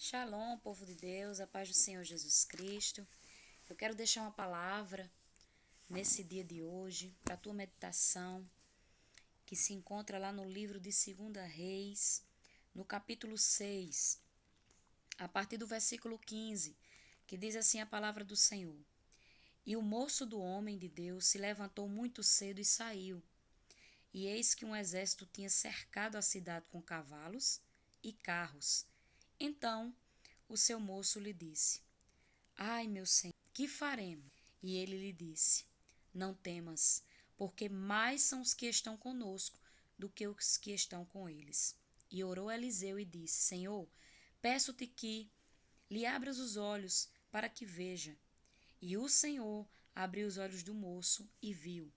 Shalom, povo de Deus, a paz do Senhor Jesus Cristo. Eu quero deixar uma palavra nesse dia de hoje para a tua meditação, que se encontra lá no livro de 2 Reis, no capítulo 6, a partir do versículo 15, que diz assim a palavra do Senhor. E o moço do homem de Deus se levantou muito cedo e saiu. E eis que um exército tinha cercado a cidade com cavalos e carros. Então o seu moço lhe disse: Ai, meu senhor, que faremos? E ele lhe disse: Não temas, porque mais são os que estão conosco do que os que estão com eles. E orou Eliseu e disse: Senhor, peço-te que lhe abras os olhos para que veja. E o Senhor abriu os olhos do moço e viu.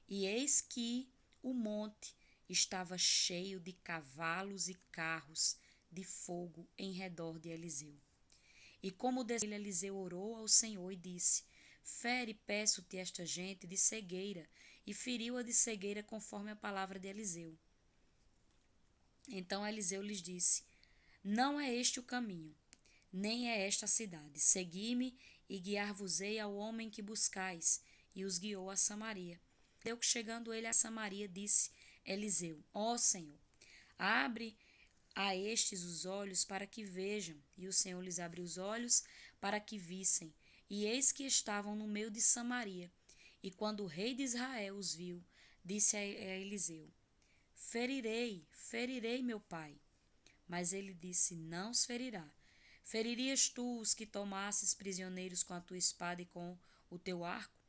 E eis que o monte estava cheio de cavalos e carros de fogo em redor de Eliseu. E como desceu, Eliseu orou ao Senhor e disse: Fere, peço-te, esta gente de cegueira. E feriu-a de cegueira conforme a palavra de Eliseu. Então Eliseu lhes disse: Não é este o caminho, nem é esta a cidade. Segui-me e guiar-vos-ei ao homem que buscais. E os guiou a Samaria. Deu que chegando ele a Samaria, disse Eliseu: Ó Senhor, abre a estes os olhos para que vejam. E o Senhor lhes abriu os olhos para que vissem. E eis que estavam no meio de Samaria. E quando o rei de Israel os viu, disse a Eliseu: ferirei, meu pai. Mas ele disse: Não os ferirá. Feririas tu os que tomasses prisioneiros com a tua espada e com o teu arco?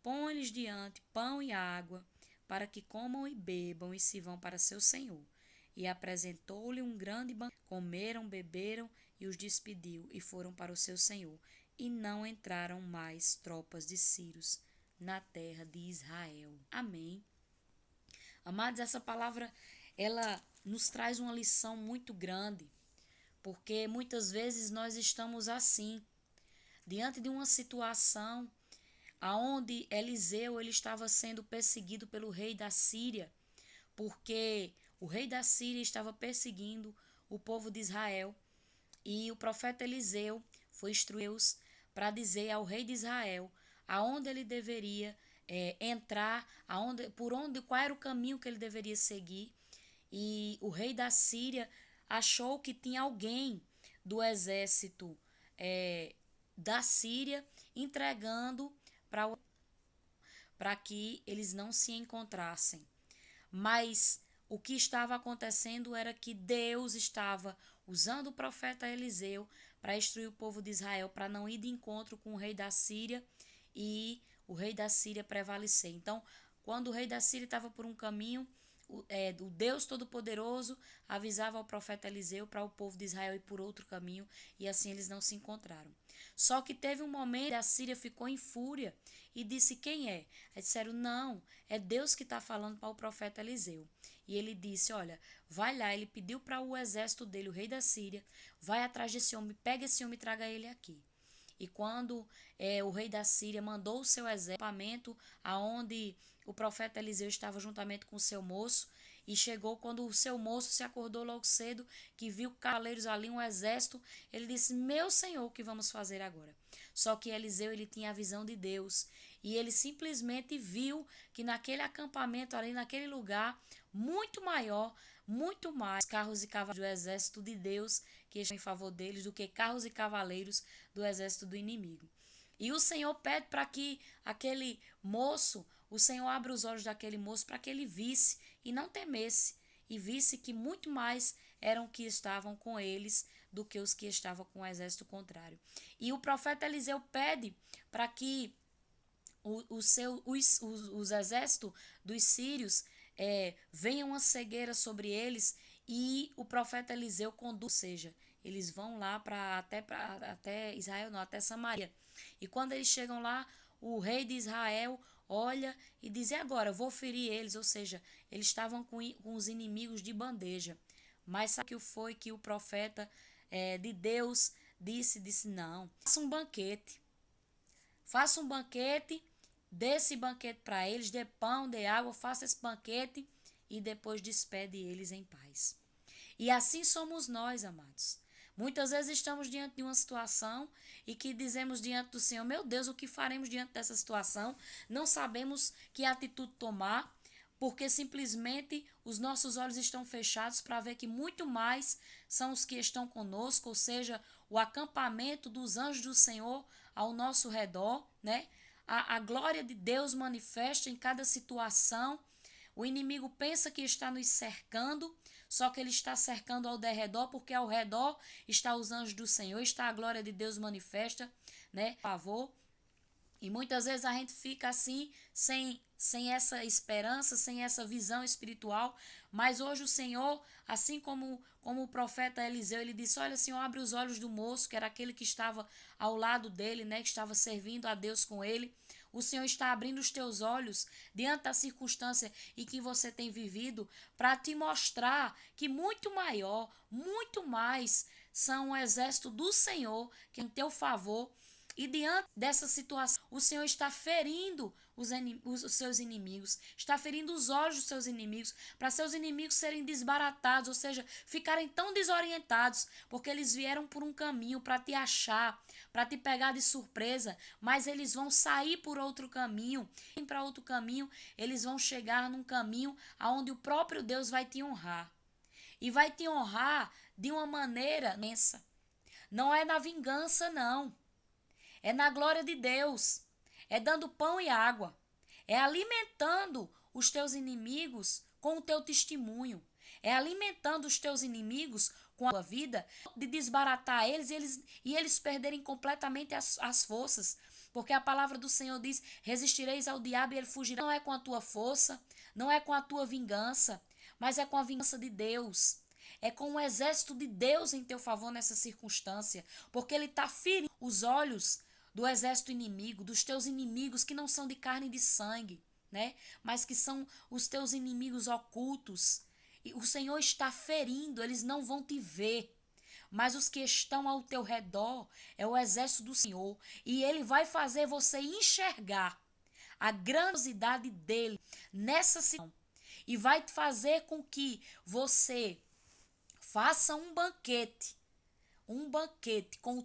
Põe-lhes diante pão e água, para que comam e bebam e se vão para seu senhor. E apresentou-lhe um grande banquete. Comeram, beberam e os despediu e foram para o seu senhor. E não entraram mais tropas de sírios na terra de Israel. Amém. Amados, essa palavra, ela nos traz uma lição muito grande, porque muitas vezes nós estamos assim, diante de uma situação aonde Eliseu ele estava sendo perseguido pelo rei da Síria, porque o rei da Síria estava perseguindo o povo de Israel, e o profeta Eliseu foi instruído para dizer ao rei de Israel aonde ele deveria entrar, qual era o caminho que ele deveria seguir. E o rei da Síria achou que tinha alguém do exército da Síria entregando para que eles não se encontrassem. Mas o que estava acontecendo era que Deus estava usando o profeta Eliseu para instruir o povo de Israel para não ir de encontro com o rei da Síria e o rei da Síria prevalecer. Então, quando o rei da Síria estava por um caminho, o Deus Todo-Poderoso avisava ao profeta Eliseu para o povo de Israel ir por outro caminho, e assim eles não se encontraram. Só que teve um momento que a Síria ficou em fúria e disse: Quem é? Aí disseram: Não, é Deus que está falando para o profeta Eliseu. E ele disse: Olha, vai lá. Ele pediu para o exército dele, o rei da Síria: Vai atrás desse homem, pega esse homem e traga ele aqui. E quando o rei da Síria mandou o seu exército aonde o profeta Eliseu estava juntamente com o seu moço, e chegou quando o seu moço se acordou logo cedo, que viu cavaleiros ali, um exército, ele disse: Meu senhor, o que vamos fazer agora? Só que Eliseu ele tinha a visão de Deus, e ele simplesmente viu que naquele acampamento ali, naquele lugar, muito maior, muito mais carros e cavaleiros do exército de Deus que estão em favor deles do que carros e cavaleiros do exército do inimigo. E o Senhor pede para que aquele moço, o Senhor abra os olhos daquele moço para que ele visse e não temesse, e visse que muito mais eram que estavam com eles do que os que estavam com o exército contrário. E o profeta Eliseu pede para que os exércitos dos sírios venham uma cegueira sobre eles, e o profeta Eliseu conduz, ou seja, eles vão lá até Israel, não, até Samaria. E quando eles chegam lá, o rei de Israel olha e diz: E agora, vou ferir eles. Ou seja, eles estavam com os inimigos de bandeja. Mas sabe o que foi que o profeta de Deus disse? Disse: Não, faça um banquete, dê esse banquete para eles, dê pão, dê água, faça esse banquete e depois despede eles em paz. E assim somos nós, amados. Muitas vezes estamos diante de uma situação e que dizemos diante do Senhor, meu Deus, o que faremos diante dessa situação? Não sabemos que atitude tomar, porque simplesmente os nossos olhos estão fechados para ver que muito mais são os que estão conosco, ou seja, o acampamento dos anjos do Senhor ao nosso redor, né? A glória de Deus manifesta em cada situação. O inimigo pensa que está nos cercando, só que ele está cercando ao derredor, porque ao redor está os anjos do Senhor, está a glória de Deus manifesta, né? Por favor. E muitas vezes a gente fica assim, sem essa esperança, sem essa visão espiritual. Mas hoje o Senhor, assim como o profeta Eliseu, ele disse, olha, Senhor, abre os olhos do moço, que era aquele que estava ao lado dele, né, que estava servindo a Deus com ele. O Senhor está abrindo os teus olhos diante da circunstância em que você tem vivido para te mostrar que muito maior, muito mais são o exército do Senhor que em teu favor. E diante dessa situação, o Senhor está ferindo os seus inimigos, está ferindo os olhos dos seus inimigos, para seus inimigos serem desbaratados, ou seja, ficarem tão desorientados, porque eles vieram por um caminho para te achar, para te pegar de surpresa, mas eles vão sair por outro caminho, e para outro caminho, eles vão chegar num caminho aonde o próprio Deus vai te honrar. E vai te honrar de uma maneira imensa. Não é na vingança, não. É na glória de Deus. É dando pão e água. É alimentando os teus inimigos com o teu testemunho. É alimentando os teus inimigos com a tua vida, de desbaratar eles e eles perderem completamente as forças. Porque a palavra do Senhor diz, resistireis ao diabo e ele fugirá. Não é com a tua força, não é com a tua vingança, mas é com a vingança de Deus. É com o exército de Deus em teu favor nessa circunstância. Porque ele está ferindo os olhos do exército inimigo, dos teus inimigos que não são de carne e de sangue, né? Mas que são os teus inimigos ocultos. E o Senhor está ferindo, eles não vão te ver. Mas os que estão ao teu redor é o exército do Senhor. E ele vai fazer você enxergar a grandiosidade dele nessa situação. E vai fazer com que você faça um banquete com o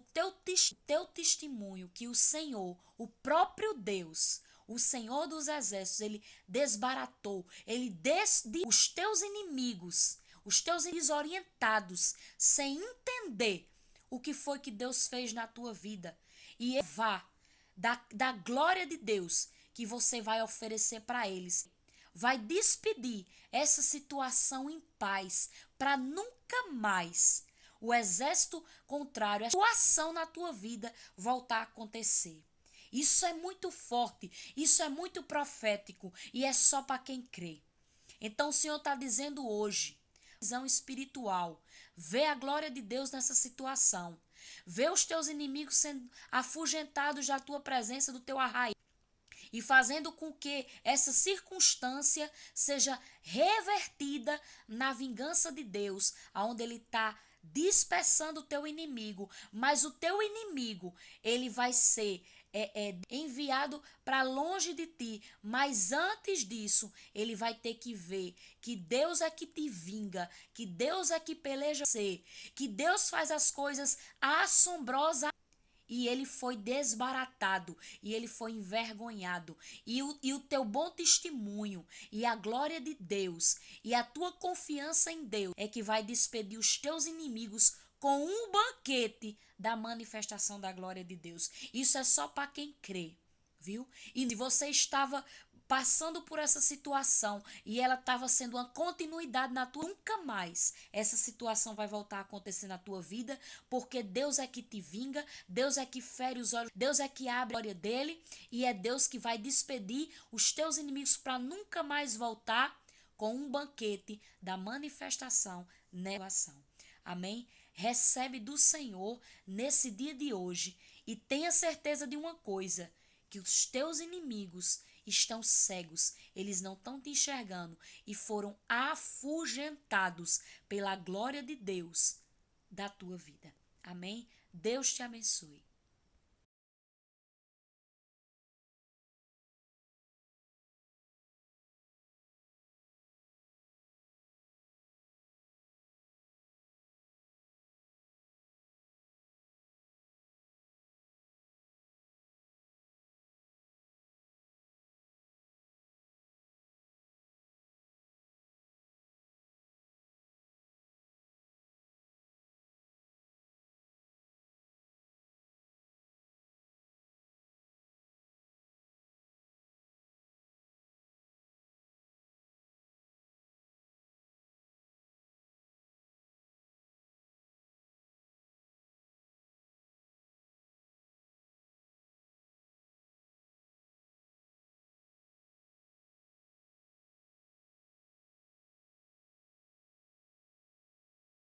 teu testemunho que o Senhor, o próprio Deus, o Senhor dos exércitos, ele desbaratou, ele os teus inimigos, os teus desorientados, sem entender o que foi que Deus fez na tua vida. E vá da glória de Deus que você vai oferecer para eles. Vai despedir essa situação em paz para nunca mais o exército contrário, a situação na tua vida voltar a acontecer. Isso é muito forte, isso é muito profético e é só para quem crê. Então o Senhor está dizendo hoje, visão espiritual, vê a glória de Deus nessa situação. Vê os teus inimigos sendo afugentados da tua presença, do teu arraial. E fazendo com que essa circunstância seja revertida na vingança de Deus, aonde ele está dispersando o teu inimigo, mas o teu inimigo, ele vai ser enviado para longe de ti, mas antes disso, ele vai ter que ver que Deus é que te vinga, que Deus é que peleja você, que Deus faz as coisas assombrosas. E ele foi desbaratado, e ele foi envergonhado. E o teu bom testemunho, e a glória de Deus, e a tua confiança em Deus é que vai despedir os teus inimigos com um banquete da manifestação da glória de Deus. Isso é só para quem crê, viu? E se você estava passando por essa situação e ela estava sendo uma continuidade na tua, nunca mais essa situação vai voltar a acontecer na tua vida, porque Deus é que te vinga, Deus é que fere os olhos, Deus é que abre a glória dele e é Deus que vai despedir os teus inimigos para nunca mais voltar com um banquete da manifestação negação. Amém? Recebe do Senhor nesse dia de hoje e tenha certeza de uma coisa, que os teus inimigos estão cegos, eles não estão te enxergando e foram afugentados pela glória de Deus da tua vida. Amém? Deus te abençoe.